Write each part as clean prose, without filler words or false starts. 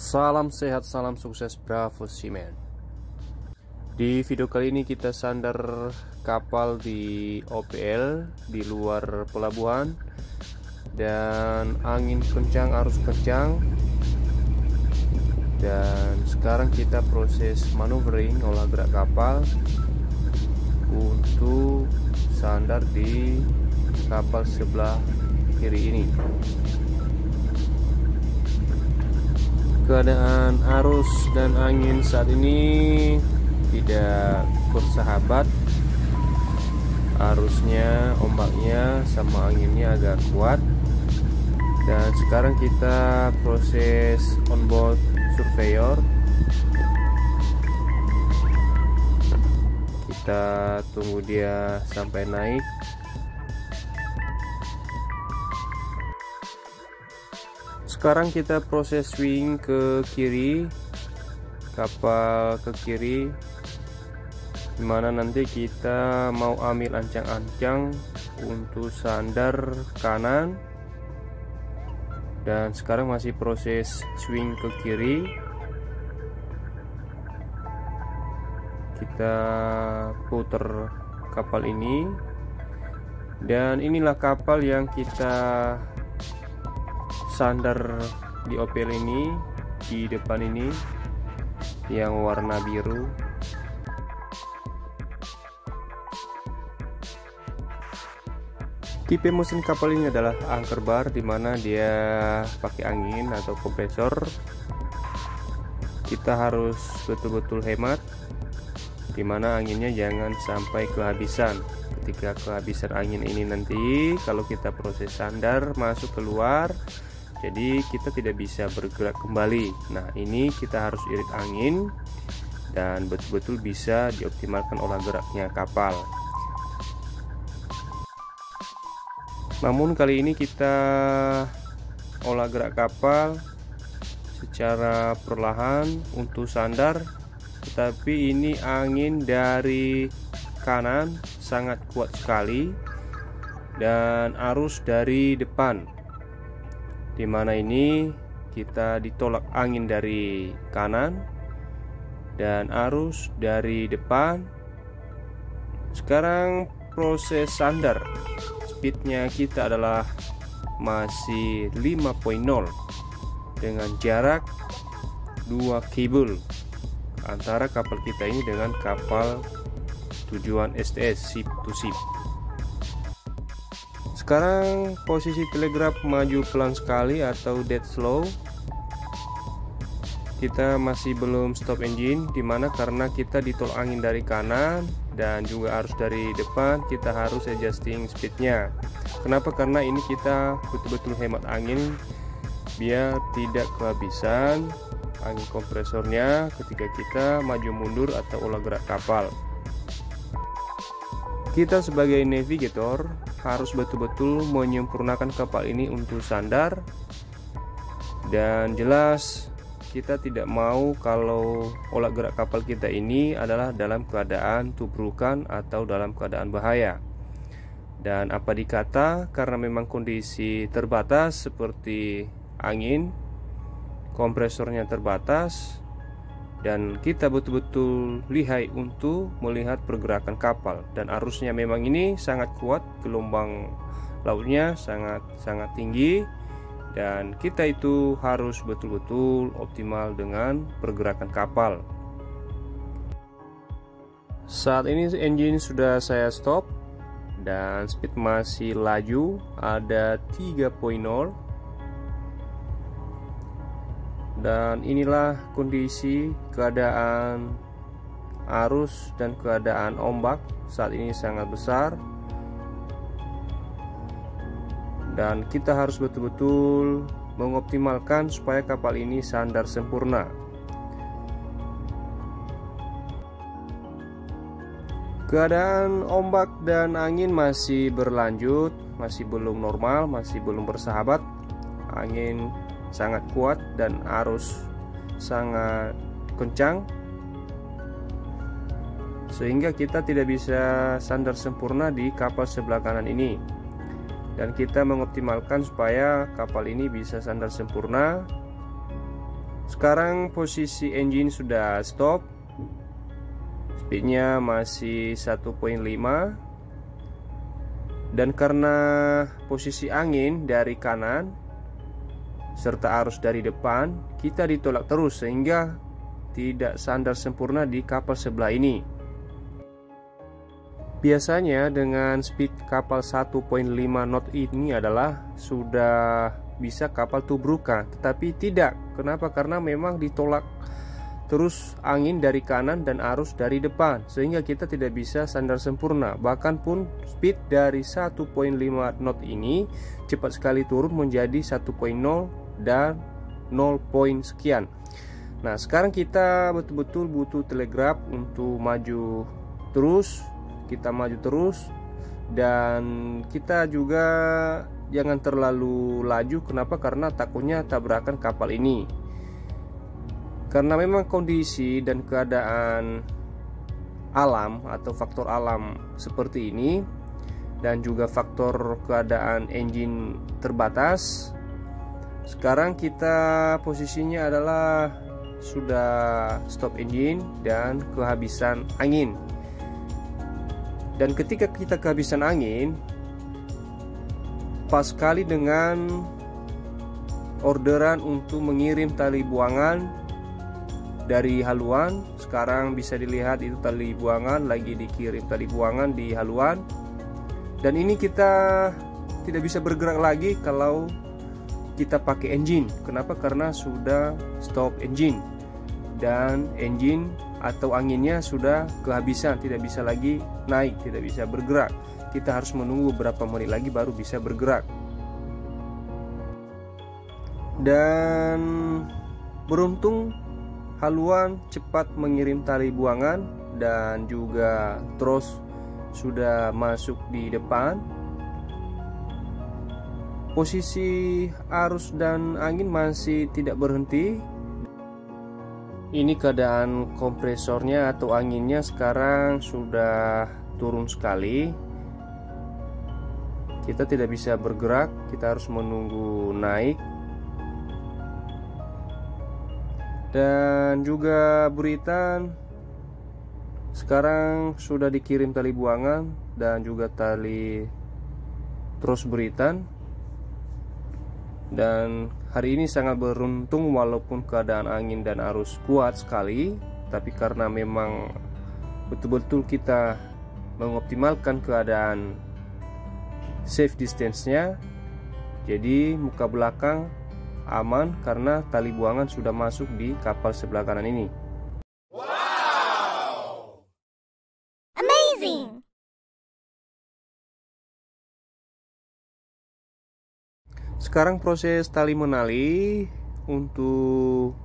Salam sehat, salam sukses, Bravo Seaman. Di video kali ini kita sandar kapal di OPL di luar pelabuhan, dan angin kencang, arus kencang. Dan sekarang kita proses maneuvering olah gerak kapal untuk sandar di kapal sebelah kiri ini. Keadaan arus dan angin saat ini tidak bersahabat. Arusnya, ombaknya, sama anginnya agak kuat. Dan sekarang kita proses onboard surveyor. Kita tunggu dia sampai naik. Sekarang kita proses swing ke kiri, kapal ke kiri, dimana nanti kita mau ambil ancang-ancang untuk sandar kanan. Dan sekarang masih proses swing ke kiri. Kita putar kapal ini, dan inilah kapal yang kita sandar di OPL ini, di depan ini yang warna biru. Tipe mesin kapal ini adalah anchor bar, dimana dia pakai angin atau kompresor. Kita harus betul-betul hemat, dimana anginnya jangan sampai kehabisan. Ketika kehabisan angin ini nanti kalau kita proses sandar masuk keluar, jadi kita tidak bisa bergerak kembali. Nah, ini kita harus irit angin dan betul-betul bisa dioptimalkan olah geraknya kapal. Namun kali ini kita olah gerak kapal secara perlahan untuk sandar, tetapi ini angin dari kanan sangat kuat sekali dan arus dari depan, dimana ini kita ditolak angin dari kanan dan arus dari depan. Sekarang proses sandar, speednya kita adalah masih 5.0 dengan jarak 2 kabel antara kapal kita ini dengan kapal tujuan STS, ship to ship. Sekarang posisi telegraf maju pelan sekali atau dead slow. Kita masih belum stop engine, dimana karena kita ditolak angin dari kanan dan juga arus dari depan, kita harus adjusting speednya. Kenapa? Karena ini kita betul-betul hemat angin biar tidak kehabisan angin kompresornya ketika kita maju mundur atau olah gerak kapal. Kita sebagai navigator harus betul-betul menyempurnakan kapal ini untuk sandar. Dan jelas kita tidak mau kalau olah gerak kapal kita ini adalah dalam keadaan tubrukan atau dalam keadaan bahaya. Dan apa dikata, karena memang kondisi terbatas seperti angin, kompresornya terbatas, dan kita betul-betul lihai untuk melihat pergerakan kapal. Dan arusnya memang ini sangat kuat, gelombang lautnya sangat tinggi, dan kita itu harus betul-betul optimal dengan pergerakan kapal. Saat ini engine sudah saya stop dan speed masih laju, ada 3.0. Dan inilah kondisi keadaan arus dan keadaan ombak saat ini sangat besar, dan kita harus betul-betul mengoptimalkan supaya kapal ini sandar sempurna. Keadaan ombak dan angin masih berlanjut, masih belum normal, masih belum bersahabat. Angin sangat kuat dan arus sangat kencang, sehingga kita tidak bisa sandar sempurna di kapal sebelah kanan ini. Dan kita mengoptimalkan supaya kapal ini bisa sandar sempurna. Sekarang posisi engine sudah stop, speednya masih 1.5, dan karena posisi angin dari kanan serta arus dari depan, kita ditolak terus sehingga tidak sandar sempurna di kapal sebelah ini. Biasanya dengan speed kapal 1.5 knot ini adalah sudah bisa kapal tubrukan, tetapi tidak. Kenapa? Karena memang ditolak terus angin dari kanan dan arus dari depan, sehingga kita tidak bisa sandar sempurna. Bahkan pun speed dari 1.5 knot ini cepat sekali turun menjadi 1.0 dan 0 sekian. Nah, sekarang kita betul-betul butuh telegraf untuk maju terus. Kita maju terus, dan kita juga jangan terlalu laju. Kenapa? Karena takutnya tabrakan kapal ini. Karena memang kondisi dan keadaan alam atau faktor alam seperti ini, dan juga faktor keadaan engine terbatas, sekarang kita posisinya adalah sudah stop engine dan kehabisan angin. Dan ketika kita kehabisan angin, pas sekali dengan orderan untuk mengirim tali buangan dari haluan. Sekarang bisa dilihat itu tali buangan, lagi dikirim tali buangan di haluan. Dan ini kita tidak bisa bergerak lagi kalau kita pakai engine. Kenapa? Karena sudah stop engine, dan engine atau anginnya sudah kehabisan, tidak bisa lagi naik, tidak bisa bergerak. Kita harus menunggu beberapa menit lagi baru bisa bergerak. Dan beruntung haluan cepat mengirim tali buangan, dan juga tros sudah masuk di depan. Posisi arus dan angin masih tidak berhenti. Ini keadaan kompresornya atau anginnya sekarang sudah turun sekali. Kita tidak bisa bergerak, kita harus menunggu naik. Dan juga buritan sekarang sudah dikirim tali buangan dan juga tali terus buritan. Dan hari ini sangat beruntung, walaupun keadaan angin dan arus kuat sekali, tapi karena memang betul-betul kita mengoptimalkan keadaan safe distance-nya, jadi muka belakang aman karena tali buangan sudah masuk di kapal sebelah kanan ini. Wow! Amazing! Sekarang proses tali menali untuk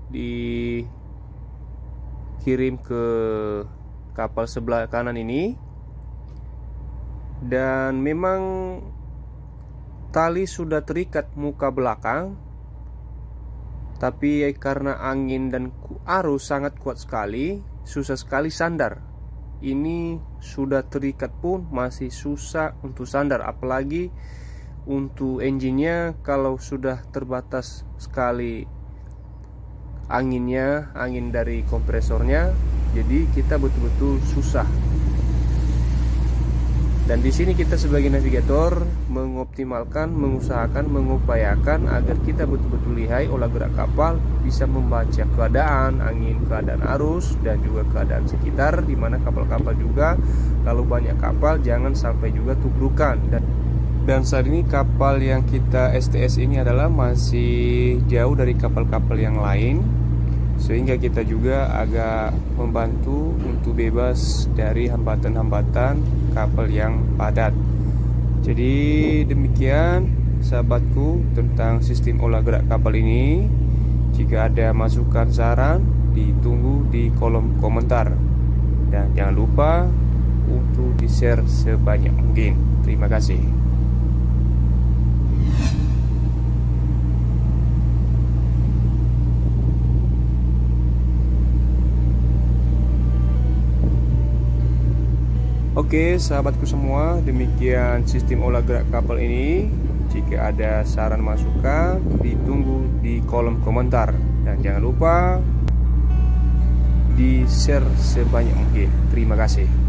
dikirim ke kapal sebelah kanan ini. Dan memang tali sudah terikat muka belakang, tapi karena angin dan arus sangat kuat sekali, susah sekali sandar. Ini sudah terikat pun masih susah untuk sandar, apalagi untuk engine-nya. Kalau sudah terbatas sekali anginnya, angin dari kompresornya, jadi kita betul-betul susah. Dan di sini kita sebagai navigator mengoptimalkan, mengusahakan, mengupayakan agar kita betul-betul lihai olah gerak kapal, bisa membaca keadaan angin, keadaan arus, dan juga keadaan sekitar, di mana kapal-kapal juga kalau banyak kapal jangan sampai juga tubrukan. Dan saat ini kapal yang kita STS ini adalah masih jauh dari kapal-kapal yang lain, sehingga kita juga agak membantu untuk bebas dari hambatan-hambatan kapal yang padat. Jadi demikian sahabatku tentang sistem olah gerak kapal ini. Jika ada masukan saran, ditunggu di kolom komentar. Dan jangan lupa untuk di-share sebanyak mungkin. Terima kasih. Oke, sahabatku semua, demikian sistem olah gerak kapal ini. Jika ada saran masukan, ditunggu di kolom komentar. Dan jangan lupa di-share sebanyak mungkin. Terima kasih.